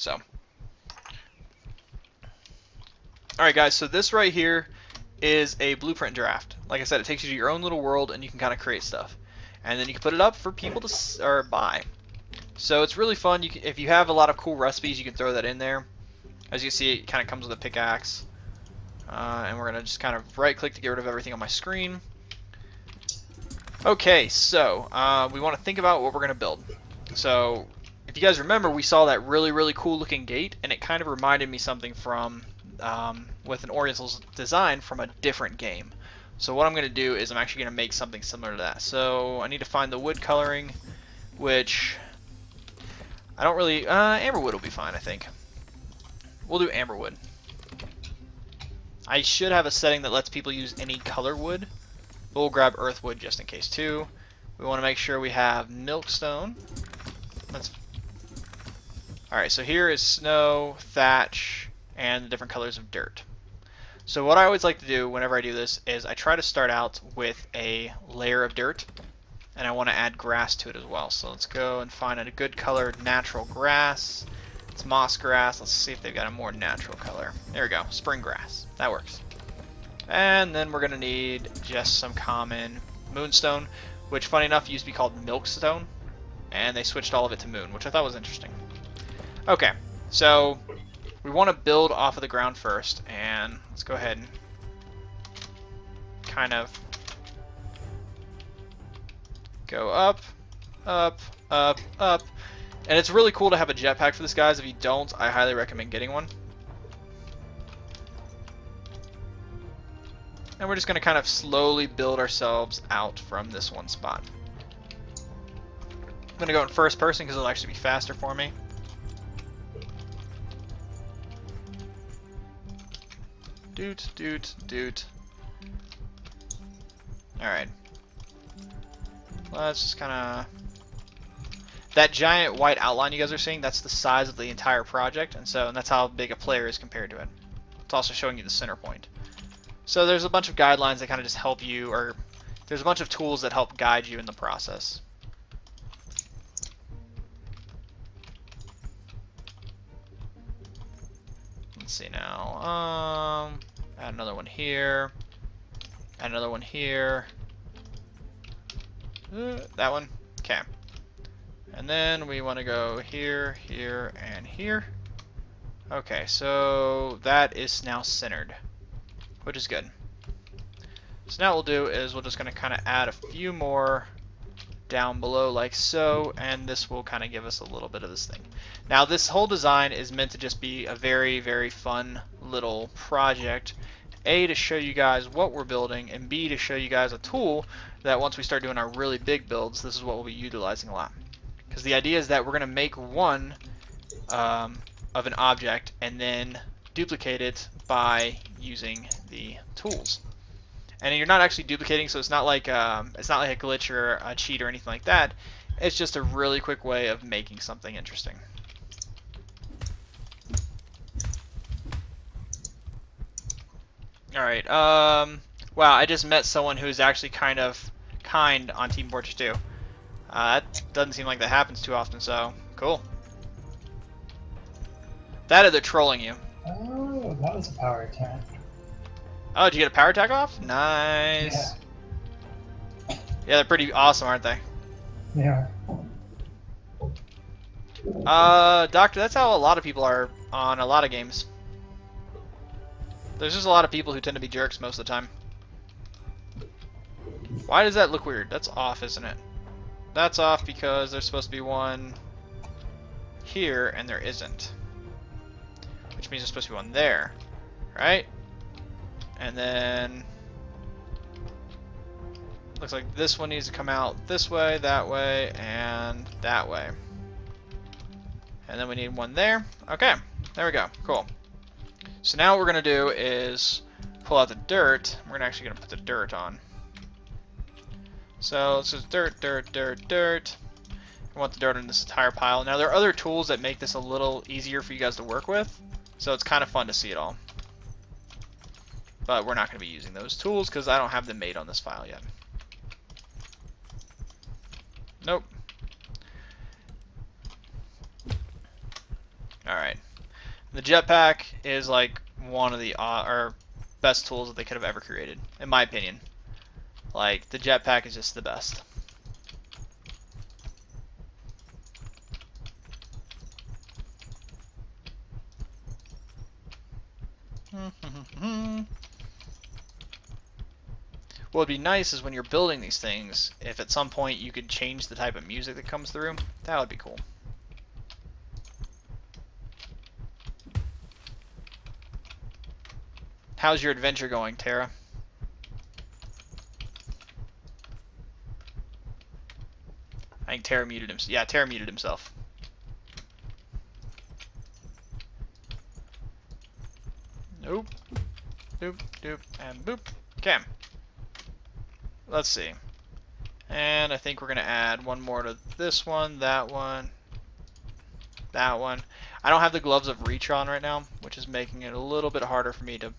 So, alright guys, so this right here is a blueprint draft. Like I said, it takes you to your own little world and you can kind of create stuff. And then you can put it up for people to or buy. So it's really fun. If you have a lot of cool recipes, you can throw that in there. As you see, it kind of comes with a pickaxe. And we're going to just kind of right click to get rid of everything on my screen. Okay, so we want to think about what we're going to build. So if you guys remember, we saw that really cool looking gate, and it kind of reminded me something from with an Oriental design from a different game. So what I'm going to do is I'm actually going to make something similar to that. So I need to find the wood coloring, which I don't really... amberwood will be fine, I think. We'll do amberwood. I should have a setting that lets people use any color wood. But we'll grab earthwood just in case too. We want to make sure we have milkstone. Alright, so here is snow, thatch, and the different colors of dirt. So what I always like to do whenever I do this is I try to start out with a layer of dirt, and I want to add grass to it as well. So let's go and find a good colored natural grass. It's moss grass. Let's see if they've got a more natural color. There we go, spring grass. That works. And then we're going to need just some common moonstone, which funny enough used to be called milkstone, and they switched all of it to moon, which I thought was interesting. Okay, so we want to build off of the ground first, and let's go ahead and kind of go up, up, up, up. And it's really cool to have a jetpack for this, guys. If you don't, I highly recommend getting one. And we're just going to kind of slowly build ourselves out from this one spot. I'm going to go in first person because it'll actually be faster for me. Doot, doot, doot. Alright. Let's just kind of... That giant white outline you guys are seeing, that's the size of the entire project, and that's how big a player is compared to it. It's also showing you the center point. So there's a bunch of guidelines that kind of just help you, or there's a bunch of tools that help guide you in the process. Let's see now. Add another one here. Add another one here. That one. Okay. And then we want to go here, here, and here. Okay, so that is now centered, which is good. So now what we'll do is we're just going to kind of add a few more down below like so, and this will kind of give us a little bit of this thing. Now this whole design is meant to just be a very fun little project. A, to show you guys what we're building, and B, to show you guys a tool that once we start doing our really big builds, this is what we'll be utilizing a lot. Because the idea is that we're going to make one of an object and then duplicate it by using the tools. And you're not actually duplicating, so it's not like a glitch or a cheat or anything like that. It's just a really quick way of making something interesting. All right. Wow, I just met someone who's actually kind on Team Fortress 2. That doesn't seem like that happens too often, so cool. That or they're trolling you. Oh, that was a power attack. Oh, did you get a power attack off? Nice. Yeah. Yeah, they're pretty awesome, aren't they? They are. Doctor, that's how a lot of people are on a lot of games. There's just a lot of people who tend to be jerks most of the time. Why does that look weird? That's off, isn't it? That's off because there's supposed to be one here, and there isn't. Which means there's supposed to be one there, right? And then looks like this one needs to come out this way, and that way. And then we need one there. Okay, there we go. Cool. So now what we're gonna do is pull out the dirt. We're actually gonna put the dirt on. So it's just dirt, dirt, dirt, dirt. I want the dirt in this entire pile. Now there are other tools that make this a little easier for you guys to work with, so it's kind of fun to see it all. But we're not going to be using those tools because I don't have them made on this file yet. Nope. Alright. The jetpack is like one of the or best tools that they could have ever created, in my opinion. Like, the jetpack is just the best. What would be nice is when you're building these things, if at some point you could change the type of music that comes through, that would be cool. How's your adventure going, Tara? I think Tara muted himself. Yeah, Tara muted himself. Nope. Doop, doop, and boop. Okay. Let's see. And I think we're going to add one more to this one, that one, that one. I don't have the gloves of reach on right now, which is making it a little bit harder for me to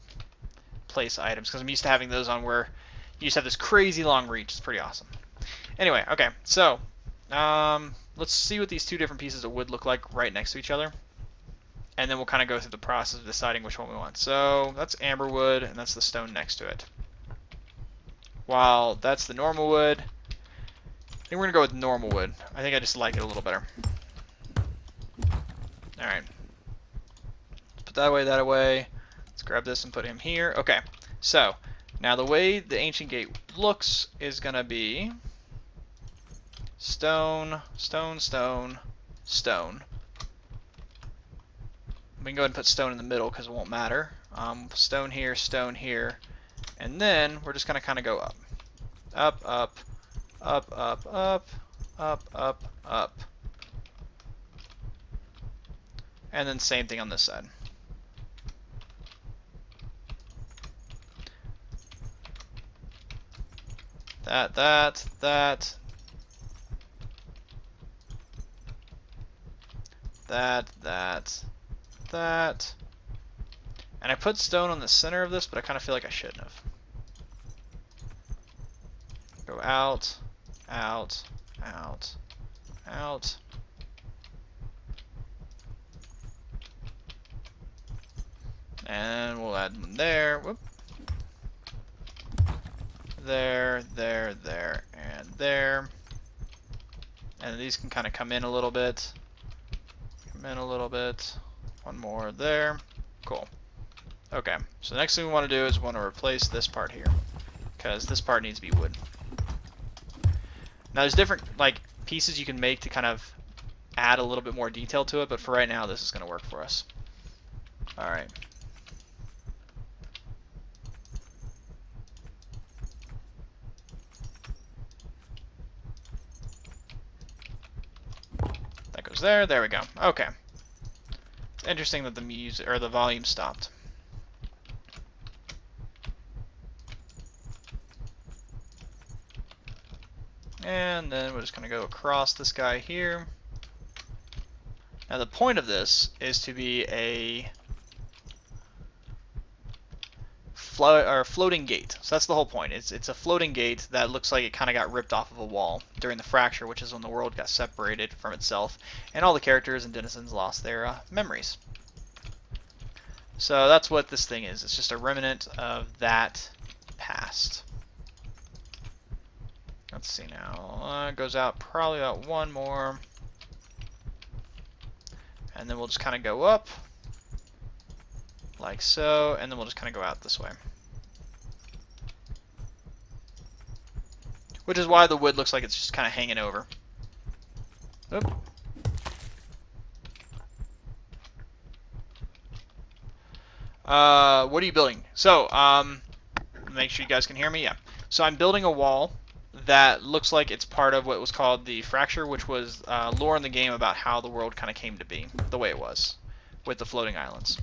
place items, because I'm used to having those on where you just have this crazy long reach. It's pretty awesome. Anyway, okay, so let's see what these two different pieces of wood look like right next to each other. And then we'll kind of go through the process of deciding which one we want. So that's amber wood, and that's the stone next to it. While that's the normal wood, I think we're going to go with normal wood. I think I just like it a little better. Alright. Let's put that away, that away. Let's grab this and put him here. Okay, so now the way the ancient gate looks is going to be stone, stone, stone, stone. We can go ahead and put stone in the middle because it won't matter. Stone here, and then we're just going to kind of go up. Up, up, up, up, up, up, up, up. And then same thing on this side. That, that, that. That, that, that. And I put stone on the center of this, but I kind of feel like I shouldn't have. Go out, out, out, out. And we'll add one there. Whoop. There, there, there, and there. And these can kind of come in a little bit. Come in a little bit. One more there. Cool. Okay, so the next thing we want to do is we want to replace this part here, because this part needs to be wood. Now there's different like pieces you can make to kind of add a little bit more detail to it, but for right now this is going to work for us. Alright. That goes there, there we go. Okay. It's interesting that the music or the volume stopped. And then we're just going to go across this guy here. Now the point of this is to be a floating gate. So that's the whole point. It's a floating gate that looks like it kind of got ripped off of a wall during the fracture, which is when the world got separated from itself, and all the characters and denizens lost their memories. So that's what this thing is. It's just a remnant of that past. Let's see now. It goes out probably about one more. And then we'll just kind of go up. Like so. And then we'll just kind of go out this way. Which is why the wood looks like it's just kind of hanging over. Oop. What are you building? So, make sure you guys can hear me. Yeah. So I'm building a wall that looks like it's part of what was called the fracture, which was lore in the game about how the world kind of came to be the way it was with the floating islands.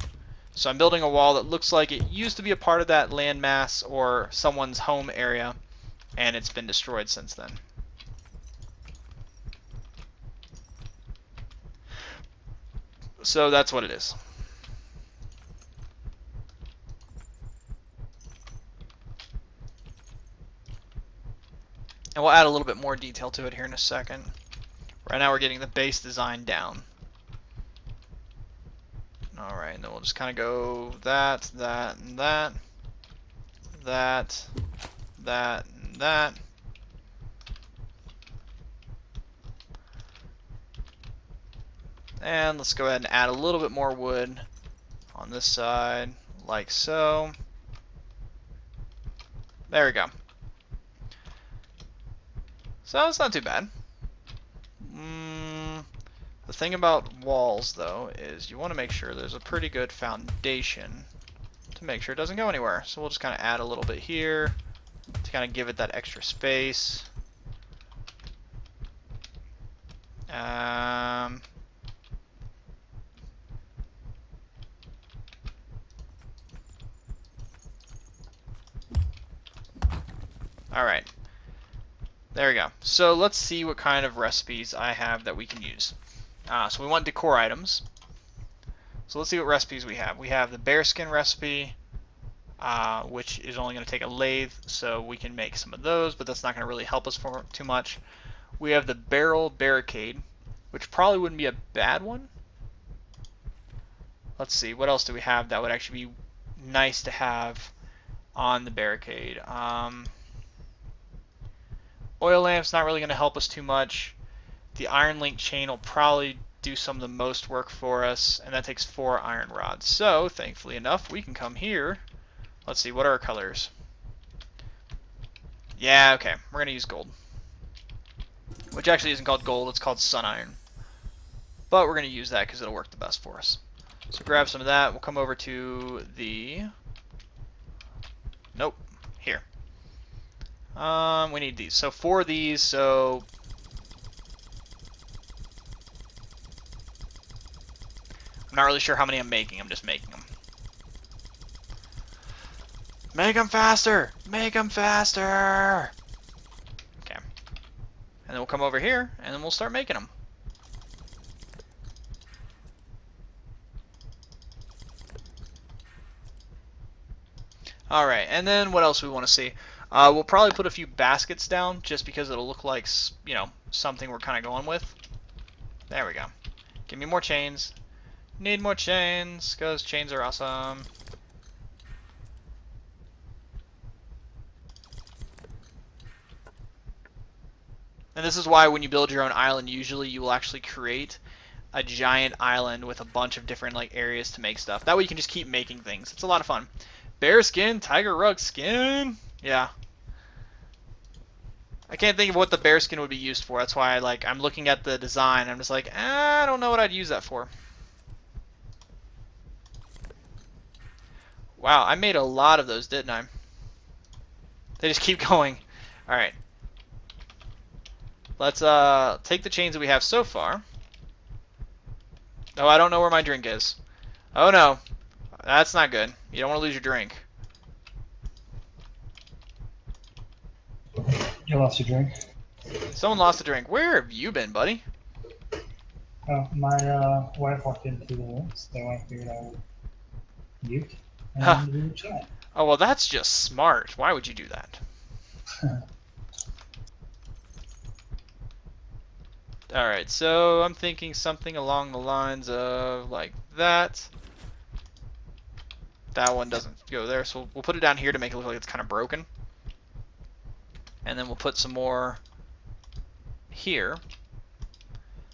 So I'm building a wall that looks like it used to be a part of that landmass or someone's home area, and it's been destroyed since then. So that's what it is. And we'll add a little bit more detail to it here in a second. Right now we're getting the base design down. Alright, and then we'll just kind of go that, that, and that. That, that, and that. And let's go ahead and add a little bit more wood on this side, like so. There we go. So it's not too bad. The thing about walls, though, is you want to make sure there's a pretty good foundation to make sure it doesn't go anywhere. So we'll just kind of add a little bit here to kind of give it that extra space. Alright. There we go. So let's see what kind of recipes I have that we can use. So we want decor items. So let's see what recipes we have. We have the bearskin recipe, which is only going to take a lathe, so we can make some of those, but that's not going to really help us for too much. We have the barrel barricade, which probably wouldn't be a bad one. Let's see, what else do we have that would actually be nice to have on the barricade? Oil lamp's not really going to help us too much. The iron link chain will probably do some of the most work for us, and that takes 4 iron rods. So, thankfully enough, we can come here. Let's see, what are our colors? Yeah, okay, we're going to use gold. Which actually isn't called gold, it's called sun iron. But we're going to use that because it'll work the best for us. So grab some of that. We'll come over to the... Nope, here. We need these. So 4 of these, so... I'm not really sure how many I'm making. I'm just making them. Make them faster! Make them faster! Okay. And then we'll come over here, and then we'll start making them. Alright, and then what else we want to see? We'll probably put a few baskets down, just because it'll look like, you know, something we're kind of going with. There we go. Give me more chains. Need more chains, because chains are awesome. And this is why when you build your own island, usually you will actually create a giant island with a bunch of different like areas to make stuff. That way you can just keep making things. It's a lot of fun. Bear skin, tiger rug skin. Yeah. I can't think of what the bear skin would be used for. That's why I'm looking at the design. I'm just like, I don't know what I'd use that for. Wow, I made a lot of those, didn't I? They just keep going. Alright. Let's take the chains that we have so far. Oh, I don't know where my drink is. Oh no. That's not good. You don't want to lose your drink. You lost your drink. Someone lost a drink. Where have you been, buddy? Oh, my wife walked into the room, so I figured I would mute and we would chat. Oh, well, that's just smart. Why would you do that? Alright, so I'm thinking something along the lines of like that. That one doesn't go there, so we'll put it down here to make it look like it's kind of broken. And then we'll put some more here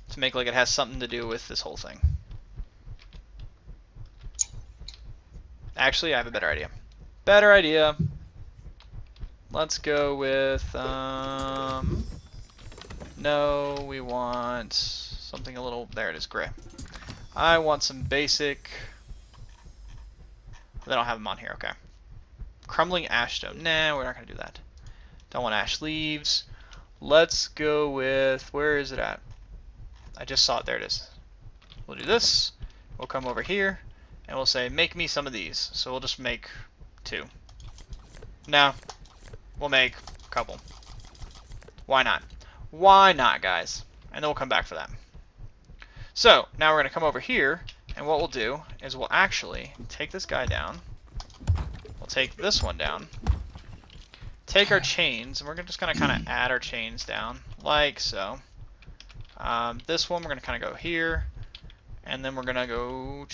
to make like it has something to do with this whole thing. Actually, I have a better idea. Better idea. Let's go with, no, we want something a little, there it is, gray. I want some basic, they don't have them on here, okay. Crumbling ash stone, nah, we're not going to do that. Don't want ash leaves. Let's go with, where is it at? I just saw it, there it is. We'll do this, we'll come over here, and we'll say, make me some of these. So we'll just make 2. No, we'll make a couple. Why not? Why not, guys? And then we'll come back for that. So, now we're going to come over here, and what we'll do is we'll actually take this guy down. We'll take this one down. Take our chains, and we're just going to kind of add our chains down, like so. This one, we're going to kind of go here, and then we're going to go